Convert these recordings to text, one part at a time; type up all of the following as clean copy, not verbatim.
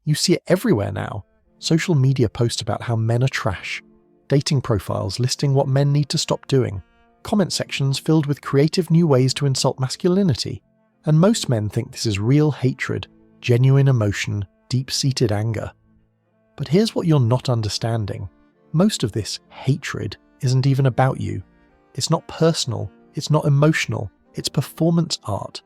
You see it everywhere now. Social media posts about how men are trash, dating profiles listing what men need to stop doing, comment sections filled with creative new ways to insult masculinity. And most men think this is real hatred, genuine emotion, deep-seated anger. But here's what you're not understanding. Most of this hatred isn't even about you. It's not personal, it's not emotional, it's performance art.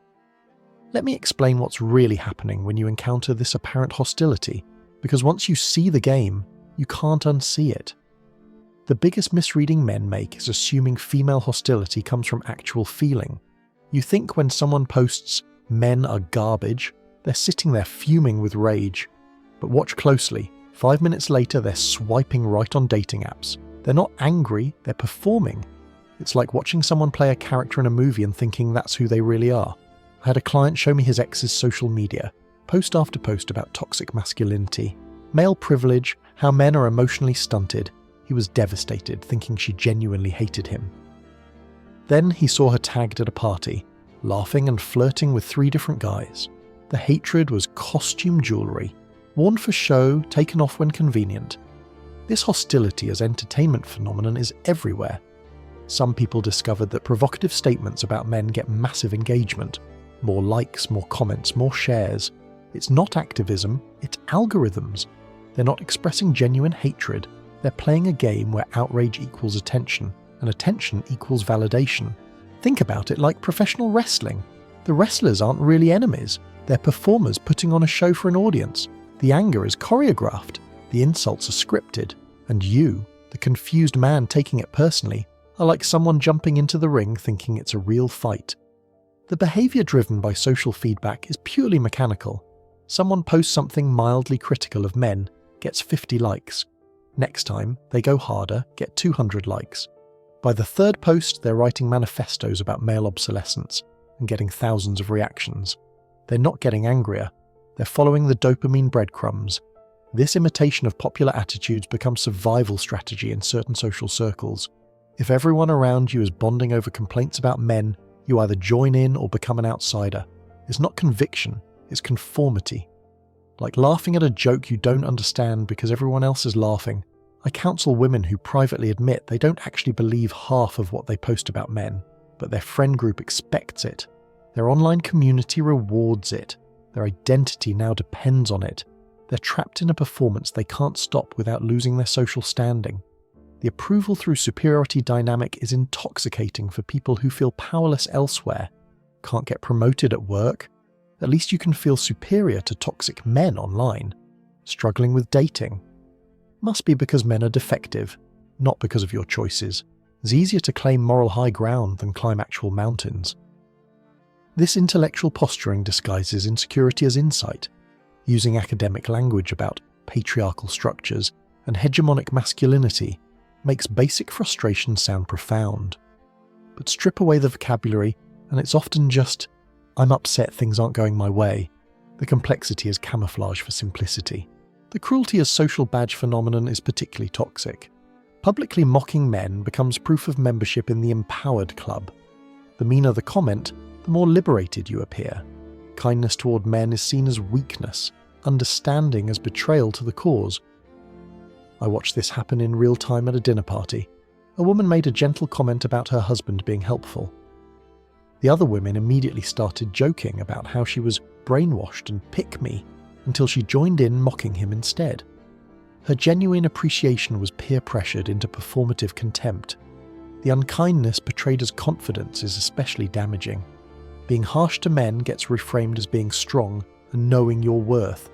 Let me explain what's really happening when you encounter this apparent hostility, because once you see the game, you can't unsee it. The biggest misreading men make is assuming female hostility comes from actual feeling. You think when someone posts, "men are garbage," they're sitting there fuming with rage. But watch closely. 5 minutes later, they're swiping right on dating apps. They're not angry, they're performing. It's like watching someone play a character in a movie and thinking that's who they really are. I had a client show me his ex's social media, post after post about toxic masculinity, male privilege, how men are emotionally stunted. He was devastated, thinking she genuinely hated him. Then he saw her tagged at a party, laughing and flirting with 3 different guys. The hatred was costume jewellery, worn for show, taken off when convenient. This hostility as entertainment phenomenon is everywhere. Some people discovered that provocative statements about men get massive engagement. More likes, more comments, more shares. It's not activism, it's algorithms. They're not expressing genuine hatred. They're playing a game where outrage equals attention, and attention equals validation. Think about it like professional wrestling. The wrestlers aren't really enemies. They're performers putting on a show for an audience. The anger is choreographed. The insults are scripted. And you, the confused man taking it personally, are like someone jumping into the ring thinking it's a real fight. The behaviour driven by social feedback is purely mechanical. Someone posts something mildly critical of men, gets 50 likes. Next time, they go harder, get 200 likes. By the 3rd post, they're writing manifestos about male obsolescence and getting thousands of reactions. They're not getting angrier. They're following the dopamine breadcrumbs. This imitation of popular attitudes becomes survival strategy in certain social circles. If everyone around you is bonding over complaints about men, you either join in or become an outsider. It's not conviction, it's conformity. Like laughing at a joke you don't understand because everyone else is laughing. I counsel women who privately admit they don't actually believe half of what they post about men, but their friend group expects it. Their online community rewards it. Their identity now depends on it. They're trapped in a performance they can't stop without losing their social standing. The approval through superiority dynamic is intoxicating for people who feel powerless elsewhere. Can't get promoted at work? At least you can feel superior to toxic men online. Struggling with dating? Must be because men are defective, not because of your choices. It's easier to claim moral high ground than climb actual mountains. This intellectual posturing disguises insecurity as insight, using academic language about patriarchal structures and hegemonic masculinity makes basic frustration sound profound. But strip away the vocabulary and it's often just, "I'm upset things aren't going my way." The complexity is camouflage for simplicity. The cruelty as social badge phenomenon is particularly toxic. Publicly mocking men becomes proof of membership in the empowered club. The meaner the comment, the more liberated you appear. Kindness toward men is seen as weakness, understanding as betrayal to the cause. I watched this happen in real time at a dinner party. A woman made a gentle comment about her husband being helpful. The other women immediately started joking about how she was brainwashed and pick me, until she joined in mocking him instead. Her genuine appreciation was peer-pressured into performative contempt. The unkindness portrayed as confidence is especially damaging. Being harsh to men gets reframed as being strong and knowing your worth.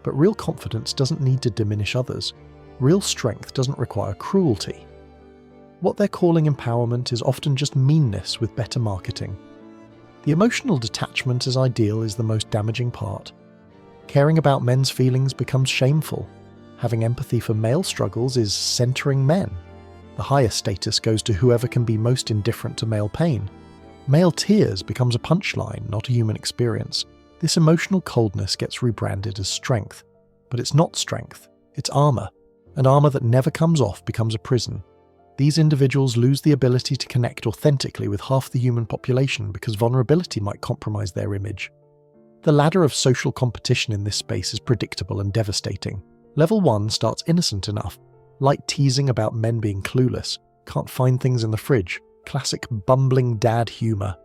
But real confidence doesn't need to diminish others. Real strength doesn't require cruelty. What they're calling empowerment is often just meanness with better marketing. The emotional detachment as ideal is the most damaging part. Caring about men's feelings becomes shameful. Having empathy for male struggles is centering men. The highest status goes to whoever can be most indifferent to male pain. Male tears becomes a punchline, not a human experience. This emotional coldness gets rebranded as strength. But it's not strength, it's armor. And armor that never comes off becomes a prison. These individuals lose the ability to connect authentically with half the human population because vulnerability might compromise their image. The ladder of social competition in this space is predictable and devastating. Level 1 starts innocent enough, light teasing about men being clueless, can't find things in the fridge, classic bumbling dad humour.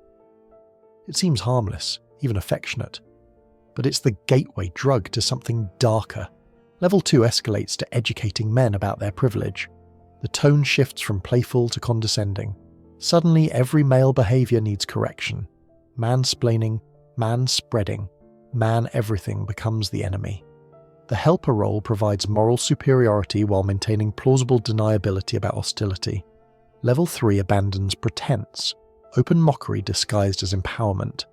It seems harmless, even affectionate. But it's the gateway drug to something darker. Level 2 escalates to educating men about their privilege. The tone shifts from playful to condescending. Suddenly every male behaviour needs correction. Mansplaining, man-spreading, man-everything becomes the enemy. The helper role provides moral superiority while maintaining plausible deniability about hostility. Level 3 abandons pretense, open mockery disguised as empowerment.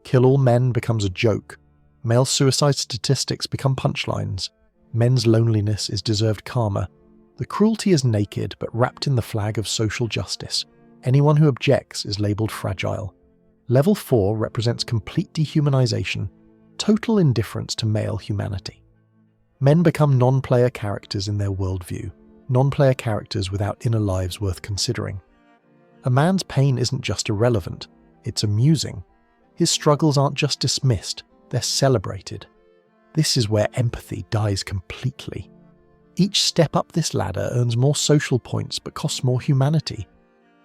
Kill all men becomes a joke. Male suicide statistics become punchlines. Men's loneliness is deserved karma. The cruelty is naked but wrapped in the flag of social justice. Anyone who objects is labelled fragile. Level 4 represents complete dehumanization, total indifference to male humanity. Men become non-player characters in their worldview, non-player characters without inner lives worth considering. A man's pain isn't just irrelevant, it's amusing. His struggles aren't just dismissed, they're celebrated. This is where empathy dies completely. Each step up this ladder earns more social points but costs more humanity.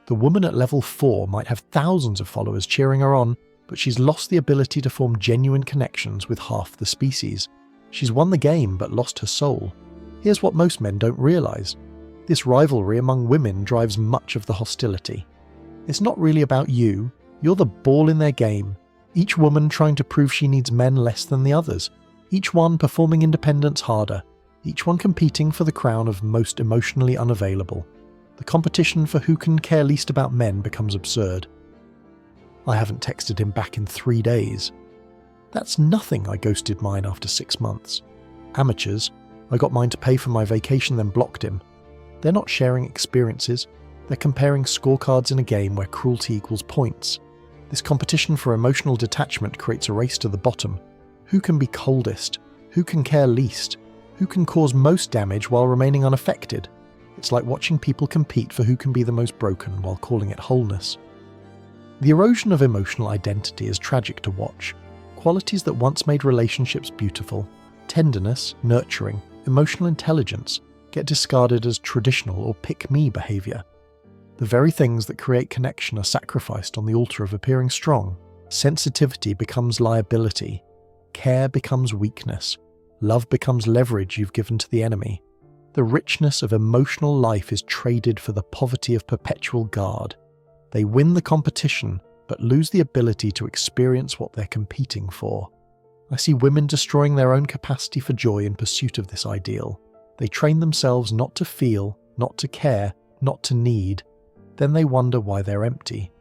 The woman at level 4 might have thousands of followers cheering her on, but she's lost the ability to form genuine connections with half the species. She's won the game but lost her soul. Here's what most men don't realise. This rivalry among women drives much of the hostility. It's not really about you, you're the ball in their game. Each woman trying to prove she needs men less than the others. Each one performing independence harder. Each one competing for the crown of most emotionally unavailable. The competition for who can care least about men becomes absurd. I haven't texted him back in 3 days. That's nothing, I ghosted mine after 6 months. Amateurs, I got mine to pay for my vacation then blocked him. They're not sharing experiences, they're comparing scorecards in a game where cruelty equals points. This competition for emotional detachment creates a race to the bottom. Who can be coldest? Who can care least? Who can cause most damage while remaining unaffected? It's like watching people compete for who can be the most broken while calling it wholeness. The erosion of emotional identity is tragic to watch. Qualities that once made relationships beautiful, tenderness, nurturing, emotional intelligence, get discarded as traditional or pick-me behaviour. The very things that create connection are sacrificed on the altar of appearing strong. Sensitivity becomes liability. Care becomes weakness. Love becomes leverage you've given to the enemy. The richness of emotional life is traded for the poverty of perpetual guard. They win the competition, but lose the ability to experience what they're competing for. I see women destroying their own capacity for joy in pursuit of this ideal. They train themselves not to feel, not to care, not to need. Then they wonder why they're empty.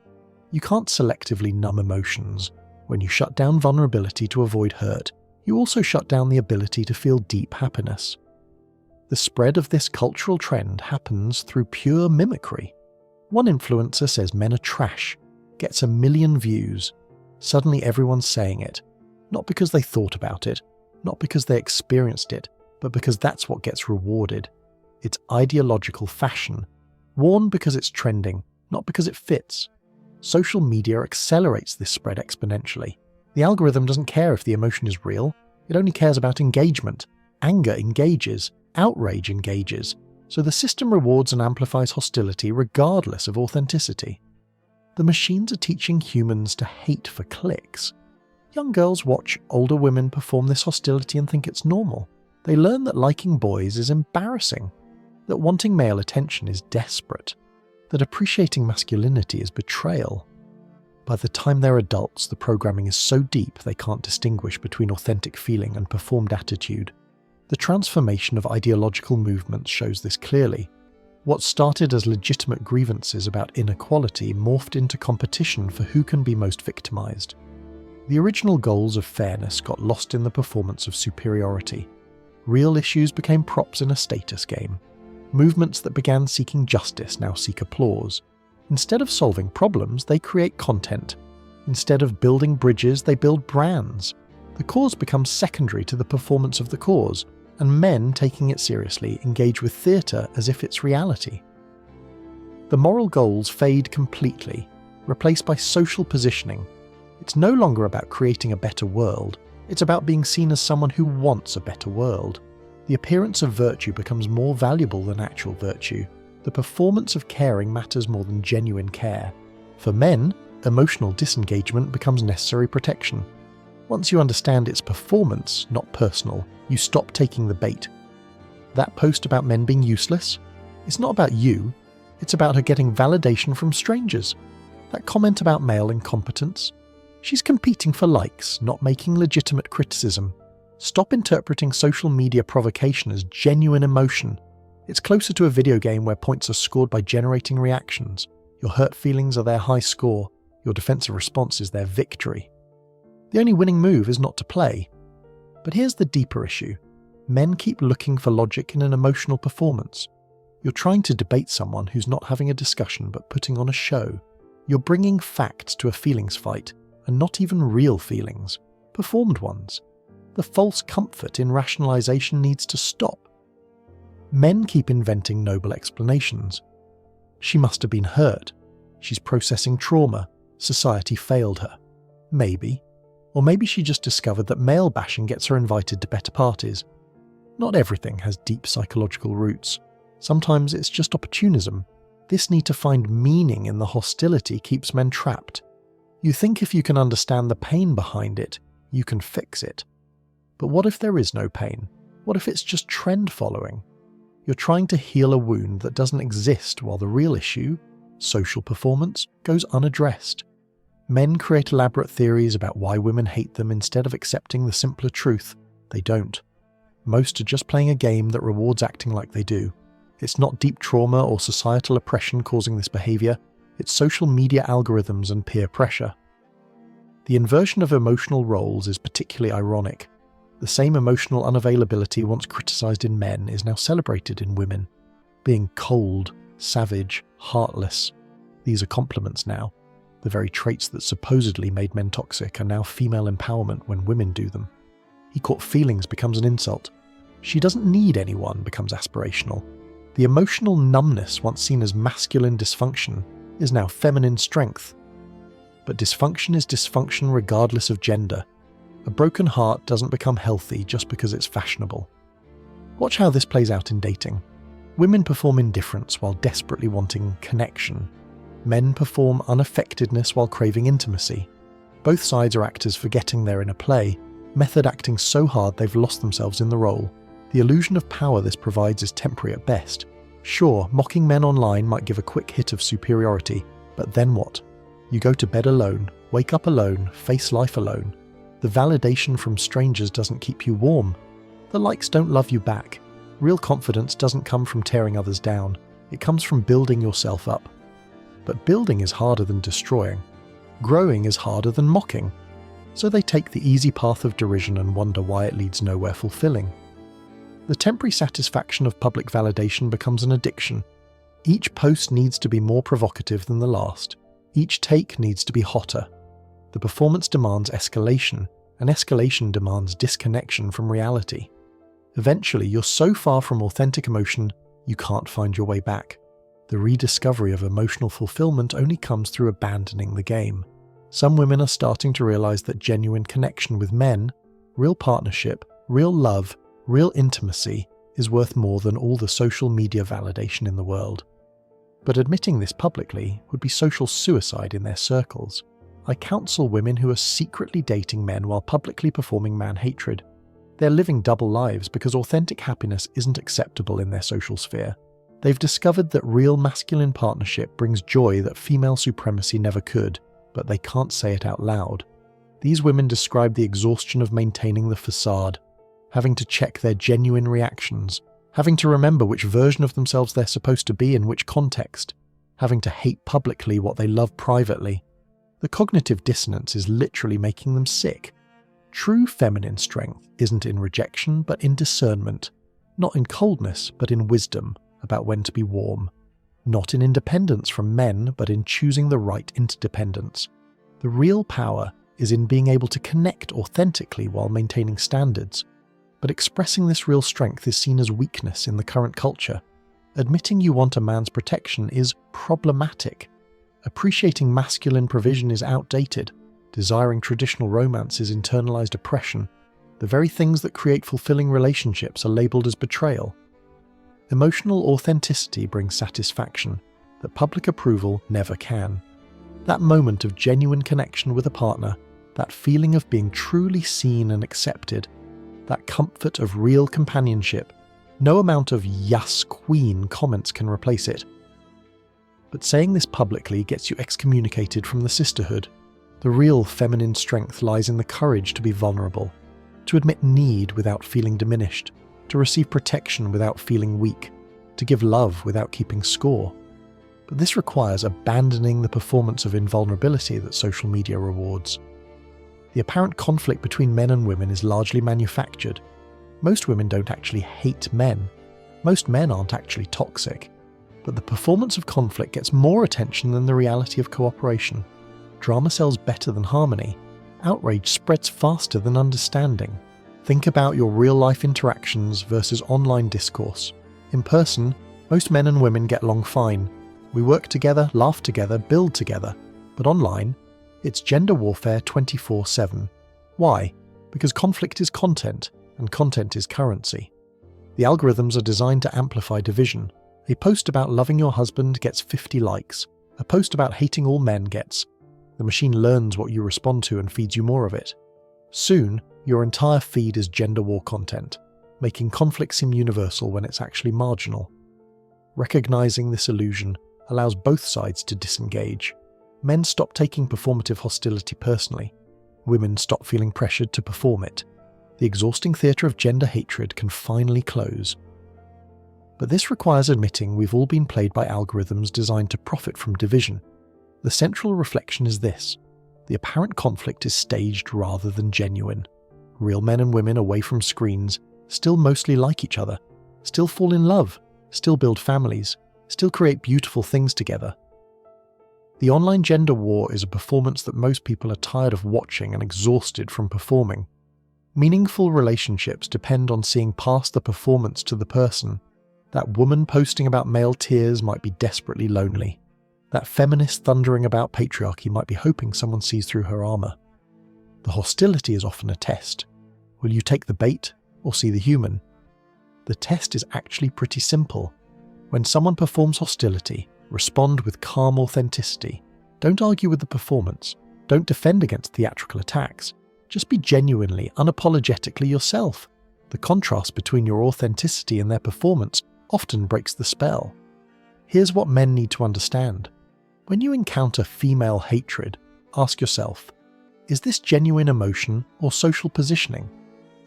You can't selectively numb emotions. When you shut down vulnerability to avoid hurt, you also shut down the ability to feel deep happiness. The spread of this cultural trend happens through pure mimicry. One influencer says men are trash, gets 1 million views. Suddenly everyone's saying it, not because they thought about it, not because they experienced it, but because that's what gets rewarded. It's ideological fashion, worn because it's trending, not because it fits. Social media accelerates this spread exponentially. The algorithm doesn't care if the emotion is real, it only cares about engagement. Anger engages. Outrage engages, so the system rewards and amplifies hostility regardless of authenticity. The machines are teaching humans to hate for clicks. Young girls watch older women perform this hostility and think it's normal. They learn that liking boys is embarrassing, that wanting male attention is desperate, that appreciating masculinity is betrayal. By the time they're adults, the programming is so deep they can't distinguish between authentic feeling and performed attitude. The transformation of ideological movements shows this clearly. What started as legitimate grievances about inequality morphed into competition for who can be most victimized. The original goals of fairness got lost in the performance of superiority. Real issues became props in a status game. Movements that began seeking justice now seek applause. Instead of solving problems, they create content. Instead of building bridges, they build brands. The cause becomes secondary to the performance of the cause, and men, taking it seriously, engage with theatre as if it's reality. The moral goals fade completely, replaced by social positioning. It's no longer about creating a better world, it's about being seen as someone who wants a better world. The appearance of virtue becomes more valuable than actual virtue. The performance of caring matters more than genuine care. For men, emotional disengagement becomes necessary protection. Once you understand it's performance, not personal, you stop taking the bait. That post about men being useless? It's not about you, it's about her getting validation from strangers. That comment about male incompetence? She's competing for likes, not making legitimate criticism. Stop interpreting social media provocation as genuine emotion. It's closer to a video game where points are scored by generating reactions. Your hurt feelings are their high score, your defensive response is their victory. The only winning move is not to play. But here's the deeper issue. Men keep looking for logic in an emotional performance. You're trying to debate someone who's not having a discussion but putting on a show. You're bringing facts to a feelings fight, and not even real feelings, performed ones. The false comfort in rationalization needs to stop. Men keep inventing noble explanations. She must have been hurt. She's processing trauma. Society failed her. Maybe. Or maybe she just discovered that male bashing gets her invited to better parties. Not everything has deep psychological roots. Sometimes it's just opportunism. This need to find meaning in the hostility keeps men trapped. You think if you can understand the pain behind it, you can fix it. But what if there is no pain? What if it's just trend following? You're trying to heal a wound that doesn't exist while the real issue, social performance, goes unaddressed. Men create elaborate theories about why women hate them instead of accepting the simpler truth. They don't. Most are just playing a game that rewards acting like they do. It's not deep trauma or societal oppression causing this behavior, it's social media algorithms and peer pressure. The inversion of emotional roles is particularly ironic. The same emotional unavailability once criticized in men is now celebrated in women. Being cold, savage, heartless. These are compliments now. The very traits that supposedly made men toxic are now female empowerment when women do them. He caught feelings becomes an insult. She doesn't need anyone becomes aspirational. The emotional numbness once seen as masculine dysfunction is now feminine strength. But dysfunction is dysfunction regardless of gender. A broken heart doesn't become healthy just because it's fashionable. Watch how this plays out in dating. Women perform indifference while desperately wanting connection. Men perform unaffectedness while craving intimacy. Both sides are actors forgetting they're in a play, method acting so hard they've lost themselves in the role. The illusion of power this provides is temporary at best. Sure, mocking men online might give a quick hit of superiority, but then what? You go to bed alone, wake up alone, face life alone. The validation from strangers doesn't keep you warm. The likes don't love you back. Real confidence doesn't come from tearing others down. It comes from building yourself up. But building is harder than destroying. Growing is harder than mocking. So they take the easy path of derision and wonder why it leads nowhere fulfilling. The temporary satisfaction of public validation becomes an addiction. Each post needs to be more provocative than the last. Each take needs to be hotter. The performance demands escalation, and escalation demands disconnection from reality. Eventually, you're so far from authentic emotion, you can't find your way back. The rediscovery of emotional fulfillment only comes through abandoning the game. Some women are starting to realize that genuine connection with men, real partnership, real love, real intimacy is worth more than all the social media validation in the world. But admitting this publicly would be social suicide in their circles. I counsel women who are secretly dating men while publicly performing man-hatred. They're living double lives because authentic happiness isn't acceptable in their social sphere. They've discovered that real masculine partnership brings joy that female supremacy never could, but they can't say it out loud. These women describe the exhaustion of maintaining the facade, having to check their genuine reactions, having to remember which version of themselves they're supposed to be in which context, having to hate publicly what they love privately. The cognitive dissonance is literally making them sick. True feminine strength isn't in rejection but in discernment, not in coldness but in wisdom about when to be warm, not in independence from men but in choosing the right interdependence. The real power is in being able to connect authentically while maintaining standards. But expressing this real strength is seen as weakness in the current culture. Admitting you want a man's protection is problematic. Appreciating masculine provision is outdated. Desiring traditional romance is internalized oppression. The very things that create fulfilling relationships are labeled as betrayal. Emotional authenticity brings satisfaction that public approval never can. That moment of genuine connection with a partner, that feeling of being truly seen and accepted, that comfort of real companionship, no amount of "Yas Queen" comments can replace it. But saying this publicly gets you excommunicated from the sisterhood. The real feminine strength lies in the courage to be vulnerable, to admit need without feeling diminished, to receive protection without feeling weak, to give love without keeping score. But this requires abandoning the performance of invulnerability that social media rewards. The apparent conflict between men and women is largely manufactured. Most women don't actually hate men. Most men aren't actually toxic. But the performance of conflict gets more attention than the reality of cooperation. Drama sells better than harmony. Outrage spreads faster than understanding. Think about your real-life interactions versus online discourse. In person, most men and women get along fine. We work together, laugh together, build together. But online, it's gender warfare 24/7. Why? Because conflict is content, and content is currency. The algorithms are designed to amplify division. A post about loving your husband gets 50 likes. A post about hating all men gets. The machine learns what you respond to and feeds you more of it. Soon, your entire feed is gender war content, making conflict seem universal when it's actually marginal. Recognizing this illusion allows both sides to disengage. Men stop taking performative hostility personally. Women stop feeling pressured to perform it. The exhausting theatre of gender hatred can finally close. But this requires admitting we've all been played by algorithms designed to profit from division. The central reflection is this: the apparent conflict is staged rather than genuine. Real men and women away from screens still mostly like each other, still fall in love, still build families, still create beautiful things together. The online gender war is a performance that most people are tired of watching and exhausted from performing. Meaningful relationships depend on seeing past the performance to the person. That woman posting about male tears might be desperately lonely. That feminist thundering about patriarchy might be hoping someone sees through her armour. The hostility is often a test. Will you take the bait or see the human? The test is actually pretty simple. When someone performs hostility, respond with calm authenticity. Don't argue with the performance. Don't defend against theatrical attacks. Just be genuinely, unapologetically yourself. The contrast between your authenticity and their performance often breaks the spell. Here's what men need to understand. When you encounter female hatred, ask yourself, is this genuine emotion or social positioning?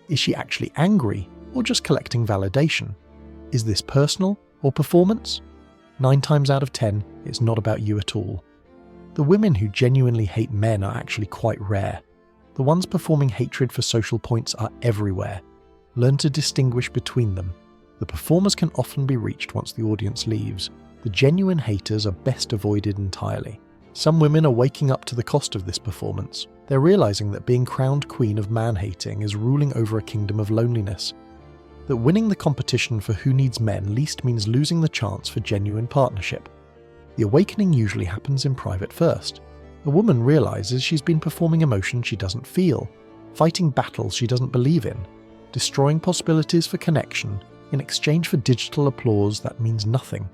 Is she actually angry or just collecting validation? Is this personal or performance? 9 times out of 10, it's not about you at all. The women who genuinely hate men are actually quite rare. The ones performing hatred for social points are everywhere. Learn to distinguish between them. The performers can often be reached once the audience leaves. The genuine haters are best avoided entirely. Some women are waking up to the cost of this performance. They're realizing that being crowned queen of man-hating is ruling over a kingdom of loneliness. That winning the competition for who needs men least means losing the chance for genuine partnership. The awakening usually happens in private first. A woman realizes she's been performing emotion she doesn't feel, fighting battles she doesn't believe in, destroying possibilities for connection in exchange for digital applause that means nothing.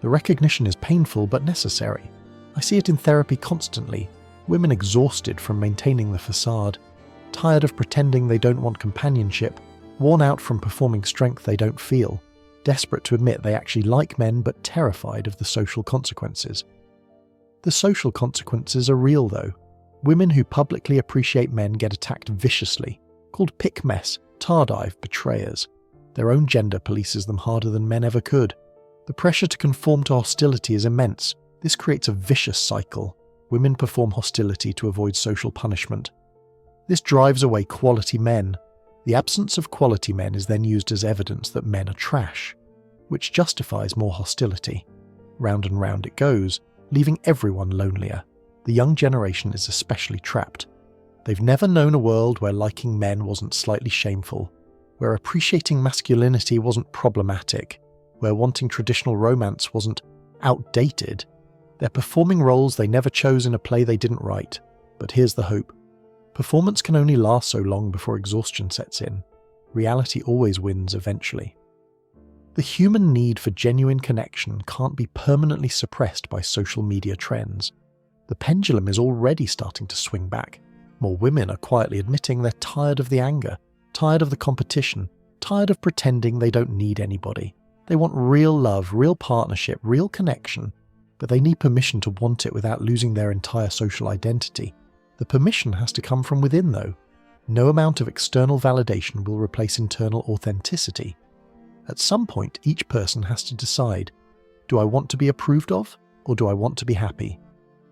The recognition is painful but necessary. I see it in therapy constantly. Women exhausted from maintaining the facade, tired of pretending they don't want companionship, worn out from performing strength they don't feel, desperate to admit they actually like men but terrified of the social consequences. The social consequences are real though. Women who publicly appreciate men get attacked viciously, called pick mess, tardive, betrayers. Their own gender polices them harder than men ever could. The pressure to conform to hostility is immense. This creates a vicious cycle. Women perform hostility to avoid social punishment. This drives away quality men. The absence of quality men is then used as evidence that men are trash, which justifies more hostility. Round and round it goes, leaving everyone lonelier. The young generation is especially trapped. They've never known a world where liking men wasn't slightly shameful, where appreciating masculinity wasn't problematic, where wanting traditional romance wasn't outdated. They're performing roles they never chose in a play they didn't write, But here's the hope. Performance can only last so long before exhaustion sets in. Reality always wins eventually. The human need for genuine connection can't be permanently suppressed by social media trends. The pendulum is already starting to swing back. More women are quietly admitting they're tired of the anger, tired of the competition, tired of pretending they don't need anybody. They want real love, real partnership, real connection, but they need permission to want it without losing their entire social identity. The permission has to come from within, though. No amount of external validation will replace internal authenticity. At some point, each person has to decide, do I want to be approved of, or do I want to be happy?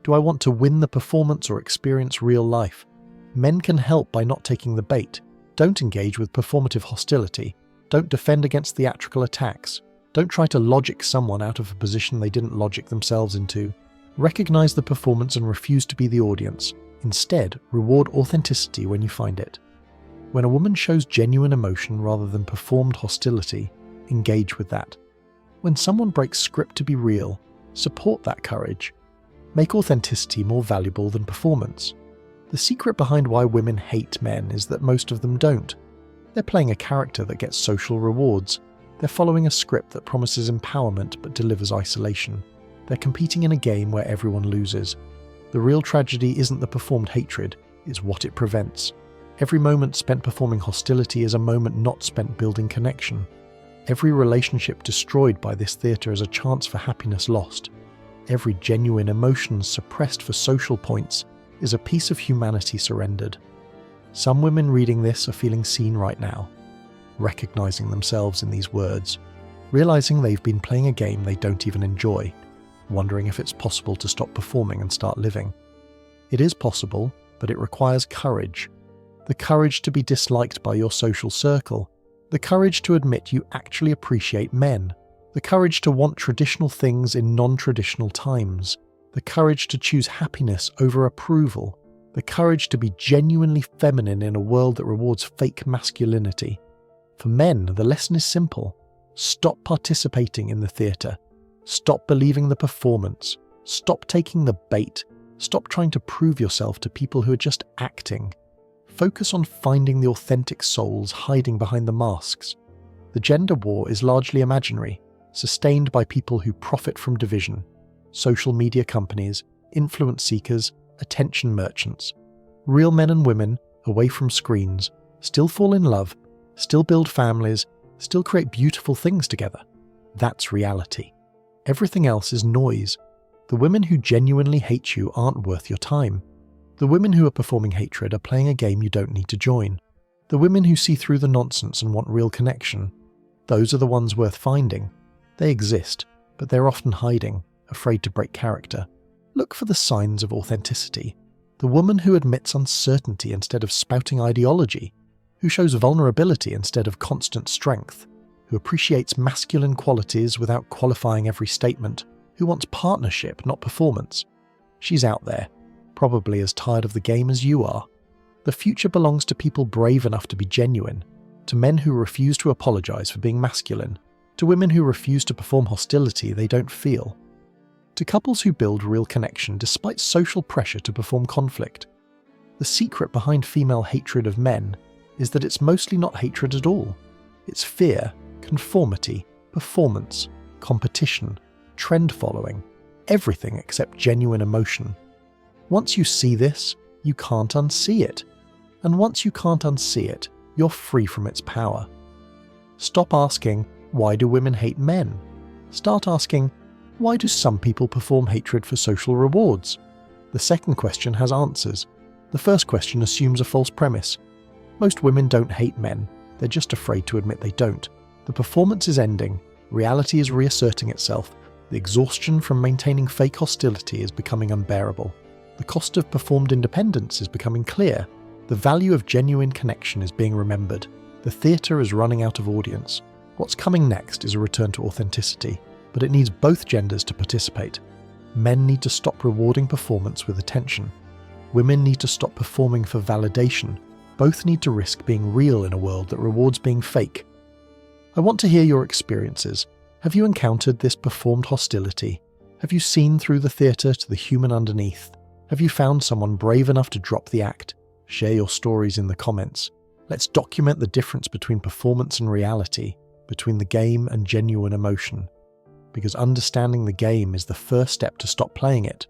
Do I want to win the performance or experience real life? Men can help by not taking the bait. Don't engage with performative hostility. Don't defend against theatrical attacks. Don't try to logic someone out of a position they didn't logic themselves into. Recognize the performance and refuse to be the audience. Instead, reward authenticity when you find it. When a woman shows genuine emotion rather than performed hostility, engage with that. When someone breaks script to be real, support that courage. Make authenticity more valuable than performance. The secret behind why women hate men is that most of them don't. They're playing a character that gets social rewards. They're following a script that promises empowerment but delivers isolation. They're competing in a game where everyone loses. The real tragedy isn't the performed hatred, it's what it prevents. Every moment spent performing hostility is a moment not spent building connection. Every relationship destroyed by this theatre is a chance for happiness lost. Every genuine emotion suppressed for social points is a piece of humanity surrendered. Some women reading this are feeling seen right now, recognizing themselves in these words, realizing they've been playing a game they don't even enjoy, wondering if it's possible to stop performing and start living. It is possible, but it requires courage. The courage to be disliked by your social circle, the courage to admit you actually appreciate men, the courage to want traditional things in non-traditional times, the courage to choose happiness over approval, the courage to be genuinely feminine in a world that rewards fake masculinity. For men, the lesson is simple. Stop participating in the theatre. Stop believing the performance. Stop taking the bait. Stop trying to prove yourself to people who are just acting. Focus on finding the authentic souls hiding behind the masks. The gender war is largely imaginary, sustained by people who profit from division. Social media companies, influence seekers, attention merchants. Real men and women, away from screens, still fall in love, still build families, still create beautiful things together. That's reality. Everything else is noise. The women who genuinely hate you aren't worth your time. The women who are performing hatred are playing a game you don't need to join. The women who see through the nonsense and want real connection, those are the ones worth finding. They exist, but they're often hiding, afraid to break character. Look for the signs of authenticity. The woman who admits uncertainty instead of spouting ideology, who shows vulnerability instead of constant strength, who appreciates masculine qualities without qualifying every statement, who wants partnership, not performance. She's out there, probably as tired of the game as you are. The future belongs to people brave enough to be genuine, to men who refuse to apologize for being masculine, to women who refuse to perform hostility they don't feel, to couples who build real connection despite social pressure to perform conflict. The secret behind female hatred of men is that it's mostly not hatred at all. It's fear, conformity, performance, competition, trend following, everything except genuine emotion. Once you see this, you can't unsee it. And once you can't unsee it, you're free from its power. Stop asking, why do women hate men? Start asking, why do some people perform hatred for social rewards? The second question has answers. The first question assumes a false premise. Most women don't hate men, they're just afraid to admit they don't. The performance is ending, reality is reasserting itself, the exhaustion from maintaining fake hostility is becoming unbearable. The cost of performed independence is becoming clear. The value of genuine connection is being remembered. The theatre is running out of audience. What's coming next is a return to authenticity, but it needs both genders to participate. Men need to stop rewarding performance with attention. Women need to stop performing for validation. Both need to risk being real in a world that rewards being fake. I want to hear your experiences. Have you encountered this performed hostility? Have you seen through the theatre to the human underneath? Have you found someone brave enough to drop the act? Share your stories in the comments. Let's document the difference between performance and reality, between the game and genuine emotion. Because understanding the game is the first step to stop playing it